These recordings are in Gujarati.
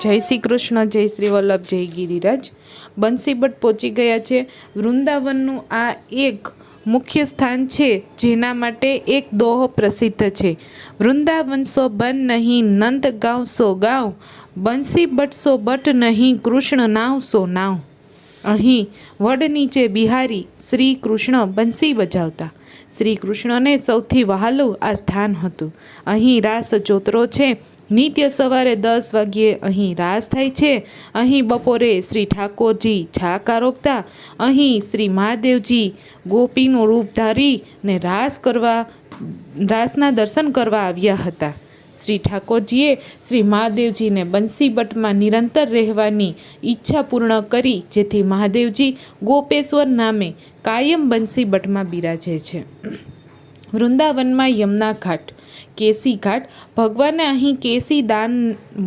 જય શ્રી કૃષ્ણ, જય શ્રી વલ્લભ, જય ગિરિરાજ. બંસીભટ્ટ પહોંચી ગયા છે. વૃંદાવનનું આ એક મુખ્ય સ્થાન છે, જેના માટે એક દોહો પ્રસિદ્ધ છે. વૃંદાવન સો બન નહીં નંદ ગાંવ સો ગાંવ, બંસીભટ્ટ સો બટ નહીં કૃષ્ણ નાવ સો નાવ. અહીં વડ નીચે બિહારી શ્રી કૃષ્ણ બંસી બજાવતા. શ્રી કૃષ્ણને સૌથી વહાલું આ સ્થાન હતું. અહીં રાસ ચોતરો છે. નિત્ય સવારે 10 વાગ્યે અહીં રાસ થાય છે. અહીં બપોરે શ્રી ઠાકોરજી છાક આરોગતા. અહીં શ્રી મહાદેવજી ગોપીનું રૂપ ધારીને રાસના દર્શન કરવા આવ્યા હતા. શ્રી ઠાકોરજીએ શ્રી મહાદેવજીને બંસીભટ્ટમાં નિરંતર રહેવાની ઈચ્છા પૂર્ણ કરી, જેથી મહાદેવજી ગોપેશ્વર નામે કાયમ બંસીભટ્ટમાં બિરાજે છે. વૃંદાવનમાં યમુના ઘાટ, કેસી ઘાટ. ભગવાને અહીં કેસી દાન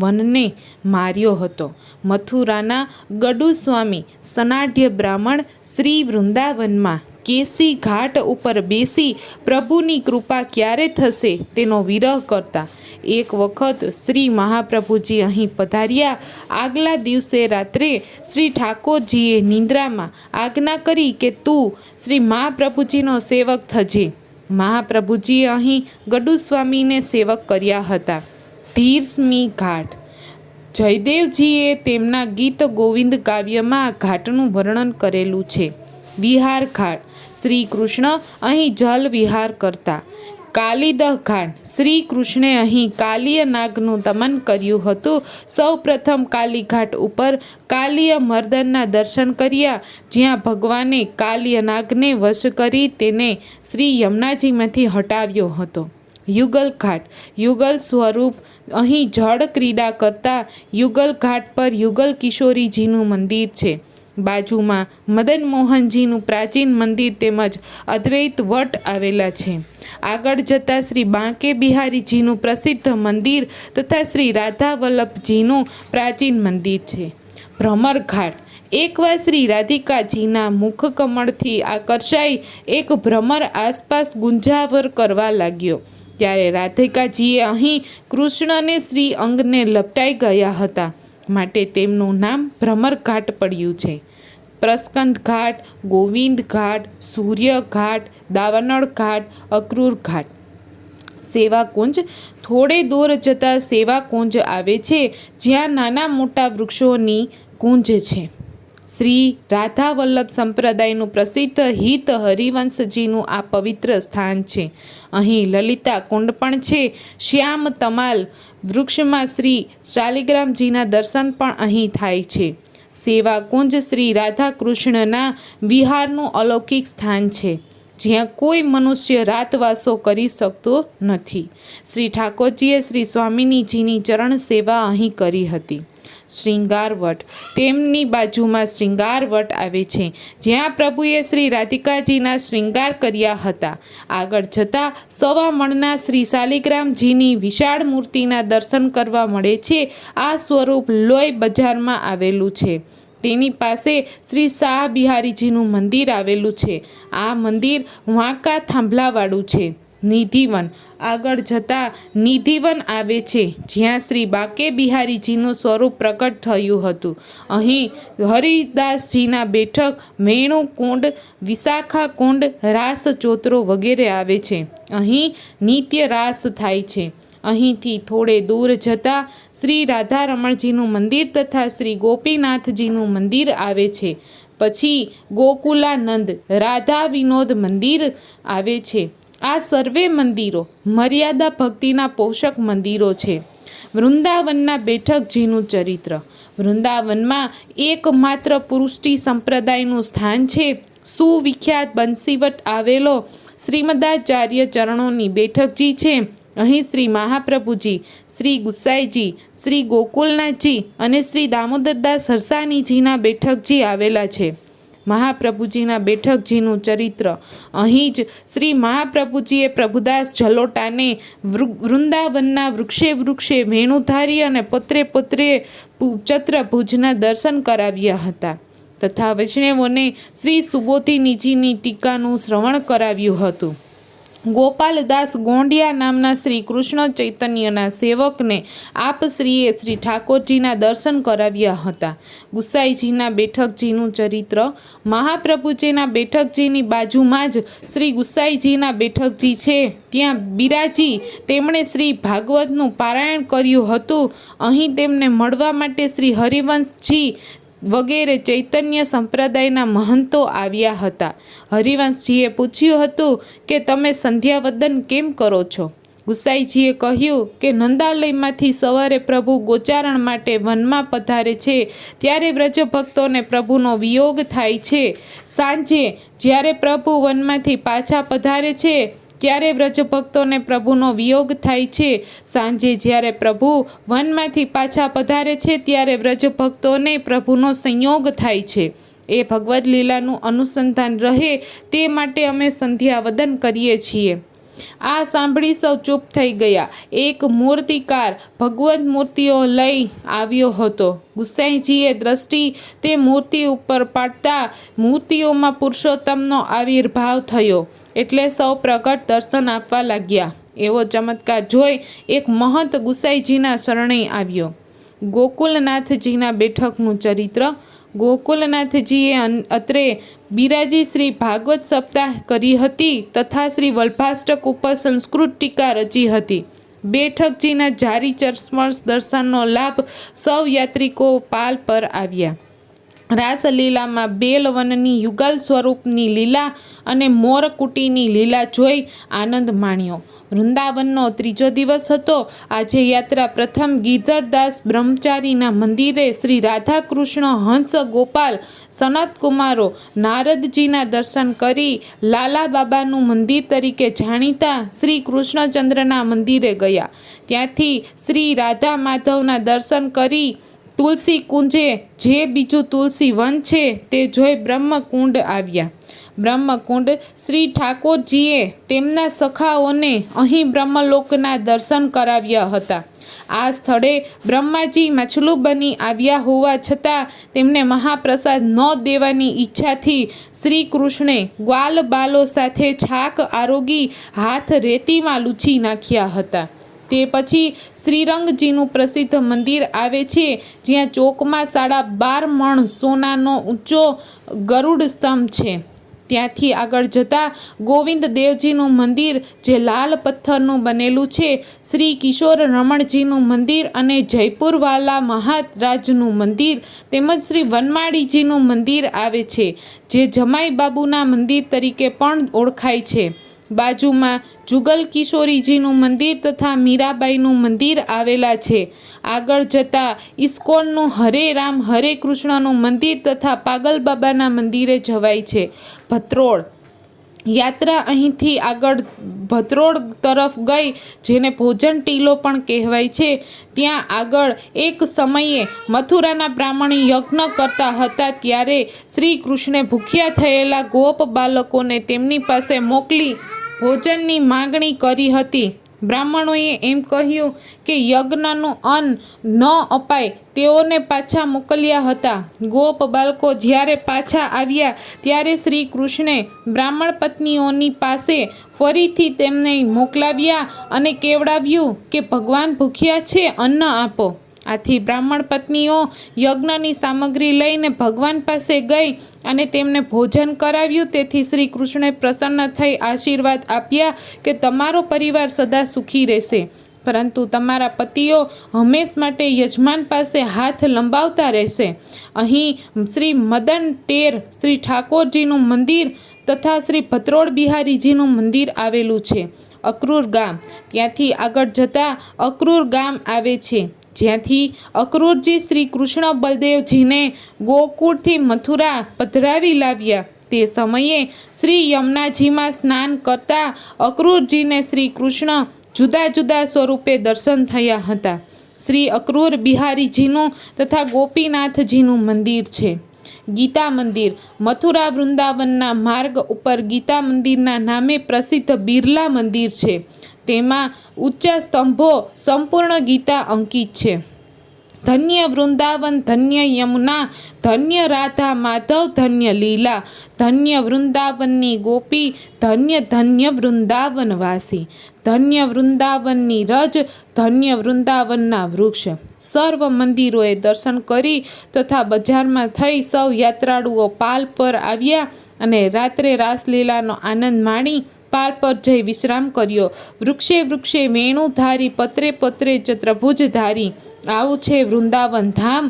વનને માર્યો હતો. મથુરાના ગડુ સ્વામી સનાઢ્ય બ્રાહ્મણ શ્રી વૃંદાવનમાં કેસી ઘાટ ઉપર બેસી પ્રભુની કૃપા ક્યારે થશે તેનો વિરહ કરતા. એક વખત શ્રી મહાપ્રભુજી અહીં પધાર્યા. આગલા દિવસે રાત્રે શ્રી ઠાકોરજીએ નિંદ્રામાં આજ્ઞા કરી કે તું શ્રી મહાપ્રભુજીનો સેવક થજે. મહાપ્રભુજીએ અહીં ગડુ સ્વામીને સેવક કર્યા હતા. ધીરસ્મી ઘાટ. જયદેવજીએ તેમના ગીત ગોવિંદ કાવ્યમાં આ ઘાટનું વર્ણન કરેલું છે. વિહાર ઘાટ. શ્રી કૃષ્ણ અહીં જલ વિહાર કરતા. કાલિદહ ઘાટ. શ્રી કૃષ્ણે અહીં કાલિય નાગનું દમન કર્યું હતું. સૌ પ્રથમ કાલીઘાટ ઉપર કાલિય મર્દનના દર્શન કર્યા, જ્યાં ભગવાને કાલિય નાગને વશ કરી તેને શ્રી યમુનાજીમાંથી હટાવ્યો હતો. યુગલ ઘાટ. યુગલ સ્વરૂપ. અહીં જળ ક્રીડા કરતા. યુગલ ઘાટ પર યુગલ કિશોરીજીનું મંદિર છે. બાજુમાં મદન મોહનજીનું પ્રાચીન મંદિર તેમજ અદ્વૈત વટ આવેલા છે. આગળ જતાં શ્રી બાંકે બિહારીજીનું પ્રસિદ્ધ મંદિર તથા શ્રી રાધા વલ્લભજીનું પ્રાચીન મંદિર છે. ભ્રમર ઘાટ. એકવાર શ્રી રાધિકાજીના મુખકમળથી આકર્ષાઈ એક ભ્રમર આસપાસ ગુંજાવર કરવા લાગ્યો, ત્યારે રાધિકાજીએ અહીં કૃષ્ણને શ્રી અંગને લપટાઈ ગયા હતા, માટે તેમનું નામ ભ્રમર ઘાટ પડ્યું છે. પ્રસ્કંદ ઘાટ, ગોવિંદ ઘાટ, સૂર્ય ઘાટ, દાવાનળ ઘાટ, અક્રૂર ઘાટ. સેવાકુંજ. થોડે દૂર જતાં સેવાકુંજ આવે છે, જ્યાં નાના મોટા વૃક્ષોની કુંજ છે. શ્રી રાધા વલ્લભ સંપ્રદાયનું પ્રસિદ્ધ હિત હરિવંશજીનું આ પવિત્ર સ્થાન છે. અહીં લલિતા કુંડ પણ છે. શ્યામ તમાલ વૃક્ષમાં શ્રી શાલિગ્રામજીના દર્શન પણ અહીં થાય છે. સેવાકુંજ શ્રી રાધા કૃષ્ણના વિહારનું અલૌકિક સ્થાન છે, જ્યાં કોઈ મનુષ્ય રાતવાસો કરી શકતો નથી. શ્રી ઠાકોરજીએ શ્રી સ્વામિનીજીની ચરણ સેવા અહીં કરી હતી. શ્રૃંગારવટ. તેમની બાજુમાં શ્રૃંગારવટ આવે છે, જ્યાં પ્રભુએ શ્રી રાધિકાજીના શ્રૃંગાર કર્યા હતા. આગળ જતાં સવા મણના શ્રી શાલિગ્રામજીની વિશાળ મૂર્તિના દર્શન કરવા મળે છે. આ સ્વરૂપ લોય બજારમાં આવેલું છે. તેની પાસે શ્રી શાહ બિહારીજીનું મંદિર આવેલું છે. આ મંદિર વાંકા થાંભલાવાળું છે. નિધિવન. આગળ જતાં નિધિવન આવે છે, જ્યાં શ્રી બાંકે બિહારીજીનું સ્વરૂપ પ્રકટ થયું હતું. અહીં હરિદાસજીના બેઠક, વેણુકુંડ, વિશાખા કુંડ, રાસ ચોતરો વગેરે આવે છે. અહીં નિત્ય રાસ થાય છે. અહીંથી થોડે દૂર જતાં શ્રી રાધારમણજીનું મંદિર તથા શ્રી ગોપીનાથજીનું મંદિર આવે છે. પછી ગોકુલાનંદ રાધા વિનોદ મંદિર આવે છે. આ સર્વે મંદિરો મર્યાદા ભક્તિના પોષક મંદિરો છે. વૃંદાવનના બેઠકજીનું ચરિત્ર. વૃંદાવનમાં એકમાત્ર પુરુષટી સંપ્રદાયનું સ્થાન છે. સુવિખ્યાત બંસીવટ આવેલો શ્રીમદાચાર્ય ચરણોની બેઠકજી છે. અહીં શ્રી મહાપ્રભુજી, શ્રી ગુસાઈજી, શ્રી ગોકુલનાથજી અને શ્રી દામોદરદાસ હરસાણીજીના બેઠકજી આવેલા છે. મહાપ્રભુજીના બેઠકજીનું ચરિત્ર. અહીં જ શ્રી મહાપ્રભુજીએ પ્રભુદાસ જલોટાને વૃંદાવનના વૃક્ષે વૃક્ષે વેણુધારી અને પત્રે પત્રે ચત્રભુજના દર્શન કરાવ્યા હતા, તથા વૈષ્ણવોને શ્રી સુબોધિનીજીની ટીકાનું શ્રવણ કરાવ્યું હતું. ગોપાલદાસ ગોંડિયા નામના શ્રી કૃષ્ણ ચૈતન્યના સેવકને આપ શ્રીએ શ્રી ઠાકોરજીના દર્શન કરાવ્યા હતા. ગુસાઈજીના બેઠકજીનું ચરિત્ર. મહાપ્રભુજીના બેઠકજીની બાજુમાં જ શ્રી ગુસાઈજીના બેઠકજી છે. ત્યાં બિરાજી તેમણે શ્રી ભાગવતનું પારાયણ કર્યું હતું. અહીં તેમને મળવા માટે શ્રી હરિવંશજી વગેરે ચૈતન્ય સંપ્રદાયના મહંતો આવ્યા હતા. હરિવંશજીએ પૂછ્યું હતું કે તમે સંધ્યાવદન કેમ કરો છો? ગુસાઈજીએ કહ્યું કે નંદાલયમાંથી સવારે પ્રભુ ગોચારણ માટે વનમાં પધારે છે ત્યારે વ્રજભક્તોને પ્રભુનો વિયોગ થાય છે. સાંજે જ્યારે પ્રભુ વનમાંથી પાછા પધારે છે ત્યારે વ્રજભક્તોને પ્રભુનો વિયોગ થાય છે. સાંજે જ્યારે પ્રભુ વનમાંથી પાછા પધારે છે ત્યારે વ્રજભક્તોને પ્રભુનો સંયોગ થાય છે. એ ભગવદ્ લીલાનું અનુસંધાન રહે તે માટે અમે સંધ્યાવદન કરીએ છીએ. આ સાંભળી સૌ ચૂપ થઈ ગયા. એક મૂર્તિકાર ભગવદ્ મૂર્તિઓ લઈ આવ્યો હતો. ગુસાઈજીએ દ્રષ્ટિ તે મૂર્તિ ઉપર પાડતા મૂર્તિઓમાં પુરુષોત્તમનો આવિર્ભાવ થયો એટલે સૌ પ્રગટ દર્શન આપવા લાગ્યા. એવો ચમત્કાર જોઈ એક મહંત ગુસાઈજીના શરણે આવ્યો. ગોકુલનાથજીના બેઠકનું ચરિત્ર. ગોકુલનાથજીએ અત્રે બિરાજી શ્રી ભાગવત સપ્તાહ કરી હતી તથા શ્રી વલ્ભાષ્ટક ઉપર સંસ્કૃત ટીકા રચી હતી. બેઠકજીના જારી ચરસ્પર્શ દર્શનનો લાભ સૌ યાત્રિકો પાલ પર આવ્યા. રાસલીલામાં બેલવનની યુગલ સ્વરૂપની લીલા અને મોરકુટીની લીલા જોઈ આનંદ માણ્યો. વૃંદાવનનો ત્રીજો દિવસ હતો. આજે યાત્રા પ્રથમ ગિરધરદાસ બ્રહ્મચારીના મંદિરે શ્રી રાધાકૃષ્ણ હંસ ગોપાલ સનતકુમારો નારદજીના દર્શન કરી લાલા બાબાનું મંદિર તરીકે જાણીતા શ્રી કૃષ્ણચંદ્રના મંદિરે ગયા. ત્યાંથી શ્રી રાધા માધવના દર્શન કરી તુલસી કુંજે જે બીજું તુલસી વન છે તે જોઈ બ્રહ્મકુંડ આવ્યા. બ્રહ્મકુંડ શ્રી ઠાકોરજીએ તેમના સખાઓને અહીં બ્રહ્મલોકના દર્શન કરાવ્યા હતા. આ સ્થળે બ્રહ્માજી માછલું બની આવ્યા હોવા છતાં તેમને મહાપ્રસાદ ન દેવાની ઈચ્છાથી શ્રી કૃષ્ણે ગ્વાલ બાલો સાથે છાક આરોગી હાથ રેતીમાં લૂછી નાખ્યા હતા. તે પછી શ્રીરંગજીનું પ્રસિદ્ધ મંદિર આવે છે જ્યાં ચોકમાં 12.5 મણ સોનાનો ઊંચો ગરુડ સ્તંભ છે. ત્યાંથી આગળ જતાં ગોવિંદ દેવજીનું મંદિર જે લાલ પથ્થરનું બનેલું છે, શ્રી કિશોર રમણજીનું મંદિર અને જયપુરવાલા મહારાજનું મંદિર તેમજ શ્રી વનમાળીજીનું મંદિર આવે છે જે જમાઈ બાબુના મંદિર તરીકે પણ ઓળખાય છે. બાજુમાં જુગલ કિશોરીજીનું મંદિર તથા મીરાબાઈનું મંદિર આવેલા છે. આગળ જતાં ઇસ્કોનનું હરે રામ હરે કૃષ્ણનું મંદિર તથા પાગલ બાબાના મંદિરે જવાય છે. ભત્રોડ યાત્રા અહીંથી આગળ ભત્રોડ તરફ ગઈ જેને ભોજન ટીલો પણ કહેવાય છે. ત્યાં આગળ એક સમયે મથુરાના બ્રાહ્મણ યજ્ઞ કરતા હતા ત્યારે શ્રી કૃષ્ણે ભૂખ્યા થયેલા ગોપ બાળકોને તેમની પાસે મોકલી ભોજનની માગણી કરી હતી. બ્રાહ્મણોએ એમ કહ્યું કે યજ્ઞનું અન્ન ન અપાય તેઓને પાછા મોકલ્યા હતા. ગોપ બાળકો જ્યારે પાછા આવ્યા ત્યારે શ્રી કૃષ્ણે બ્રાહ્મણ પત્નીઓની પાસે ફરીથી તેમને મોકલાવ્યા અને કેવડાવ્યું કે ભગવાન ભૂખ્યા છે, અન્ન આપો. આથી બ્રાહ્મણ પત્નીઓ યજ્ઞની સામગ્રી લઈને ભગવાન પાસે ગઈ અને તેમને ભોજન કરાવ્યું. તેથી શ્રી કૃષ્ણે પ્રસન્ન થઈ આશીર્વાદ આપ્યા કે તમારો પરિવાર સદા સુખી રહેશે, પરંતુ તમારા પતિઓ હંમેશ માટે યજમાન પાસે હાથ લંબાવતા રહેશે. અહીં શ્રી મદન ટેર શ્રી ઠાકોરજીનું મંદિર તથા શ્રી ભત્રોડ બિહારીજીનું મંદિર આવેલું છે. અક્રૂર ગામ ત્યાંથી આગળ જતાં અક્રૂર ગામ આવે છે જ્યાંથી અક્રૂરજી શ્રી કૃષ્ણ બલદેવજીને ગોકુળથી મથુરા પધરાવી લાવ્યા. તે સમયે શ્રી યમુનાજીમાં સ્નાન કરતા અક્રૂરજીને શ્રી કૃષ્ણ જુદા જુદા સ્વરૂપે દર્શન થયા હતા. શ્રી અક્રૂર બિહારીજીનું તથા ગોપીનાથજીનું મંદિર છે. ગીતા મંદિર મથુરા વૃંદાવનના માર્ગ ઉપર ગીતા મંદિરના નામે પ્રસિદ્ધ બિરલા મંદિર છે. તેમાં ઊંચા સ્તંભો સંપૂર્ણ ગીતા અંકિત છે. ધન્ય વૃંદાવન ધન્ય યમુના ધન્ય રાધા માધવ ધન્ય લીલા ધન્ય વૃંદાવનની ગોપી ધન્ય ધન્ય વૃંદાવનવાસી ધન્ય વૃંદાવનની રજ ધન્ય વૃંદાવનના વૃક્ષ. સર્વ મંદિરોએ દર્શન કરી તથા બજારમાં થઈ સૌ યાત્રાળુઓ પાલ પર આવ્યા અને રાત્રે રાસલીલાનો આનંદ માણી પાલ પર જઈ વિશ્રામ કર્યો. વૃક્ષે વૃક્ષે વેણું ધારી પત્રે પત્રે ચતુર્ભુજ ધારી આવું છે વૃંદાવન ધામ.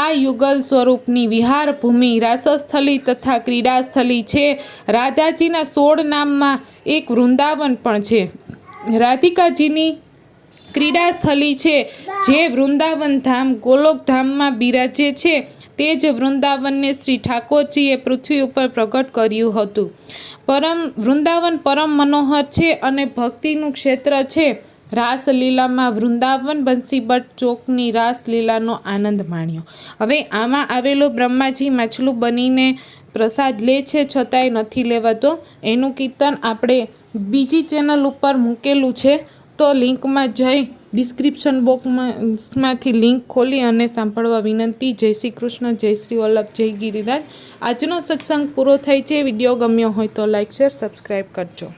આ યુગલ સ્વરૂપની વિહાર ભૂમિ રાસસ્થલી તથા ક્રીડાસ્થલી છે. રાધાજીના 16 નામમાં એક વૃંદાવન પણ છે. રાધિકાજીની ક્રીડાસ્થલી છે જે વૃંદાવન ધામ ગોલોક ધામમાં બિરાજે છે. તે જ વૃંદાવનને શ્રી ઠાકોરજીએ પૃથ્વી ઉપર પ્રગટ કર્યું હતું. વૃંદાવન પરમ મનોહર છે અને ભક્તિનું ક્ષેત્ર છે. રાસલીલામાં વૃંદાવન બંસીબટ ચોકની રાસલીલાનો આનંદ માણ્યો. હવે આમાં આવેલો બ્રહ્માજી માછલું બનીને પ્રસાદ લે છે છતાંય નથી લેવાતો. એનું કીર્તન આપણે બીજી ચેનલ ઉપર મૂકેલું છે, તો લિંકમાં જઈ ડિસ્ક્રિપ્શન બોક્સમાંથી લિંક ખોલી અને સાંભળવા વિનંતી. જય શ્રી કૃષ્ણ, જય શ્રી વલ્લભ, જય ગિરિરાજ. આજનો સત્સંગ પૂરો થાય છે. વિડીયો ગમ્યો હોય તો લાઈક શેર સબસ્ક્રાઈબ કરજો.